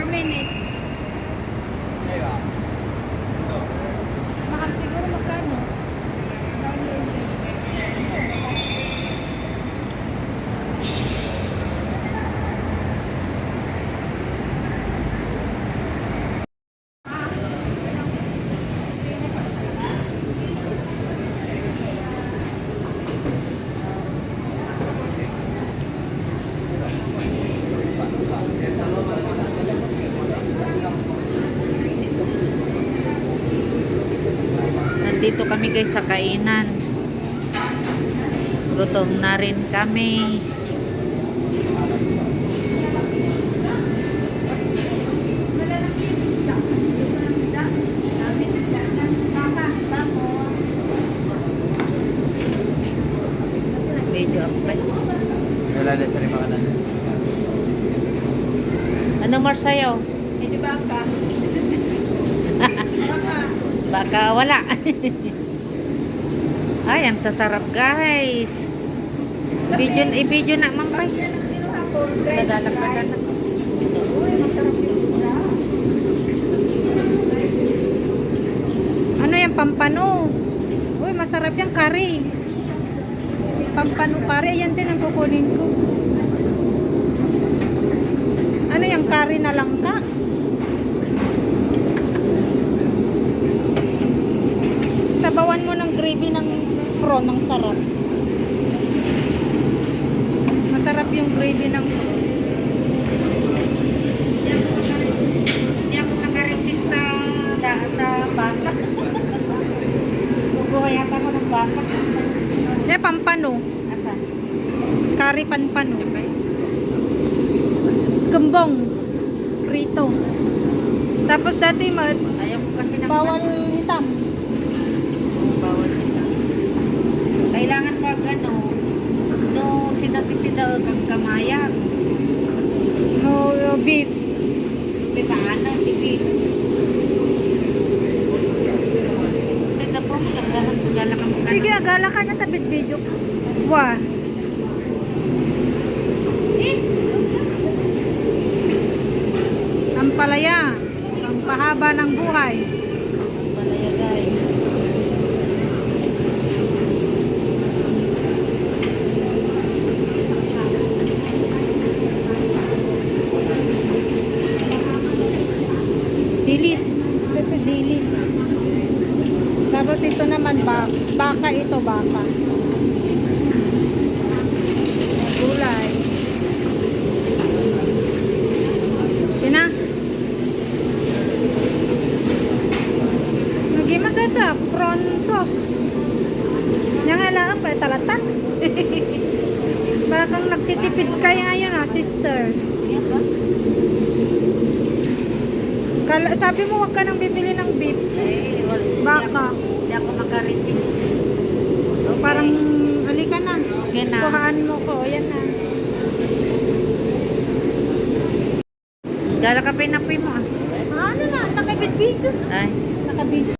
4 minutes. Mahal siguro magkano? Nandito kami guys sa kainan. Gutom na rin kami. Medyo apply. Wala na sa lima kanan. Anong mar sa'yo? Medyo baka. Baka wala. Ay, ang sasarap guys. I-video na mampay. Nagalak pa ka na. Uy, masarap yung isda. Ano yan, pampano? Uy, masarap yung curry. Pampano curry, ayan din ang kukunin ko. Ano yung curry na langka? Sabawan mo ng gravy ng prawn, ng sarap. Masarap yung gravy ng prawn. Hindi ako nakaresist sa baka. Bubuhay ata ko ng baka. Yan, pampano. Asa? Curry panpano. Gembong. Prito. Tapos dati Ayaw ko kasi ng bawal hitam. bawal nila. Kailangan pag ano, no sida kamayan. No, beef. Paano, TV. Teka po, magagalang ka mukha. Sige, agala ka niya tabit video. Wah. Ang palaya. Ang pahaba ng buhay. Palaya guys. Dilis. Siyempre dilis. Tapos ito naman baka ito baka. Gulay. Yun na. Naging maganda. Prawn sauce. Yang kailangan pa talatan. Bakang nagtitipid kayo ngayon sister. Yan ba? Sabi mo wag ka nang bibili ng beef. Baka. Hindi ako makaresist. Parang halika na. Yan na. Kuhaan mo ko. Yan na. Gala ka pinapoy mo ah. Ano na? Nakabit-video. Ay. Nakabidyo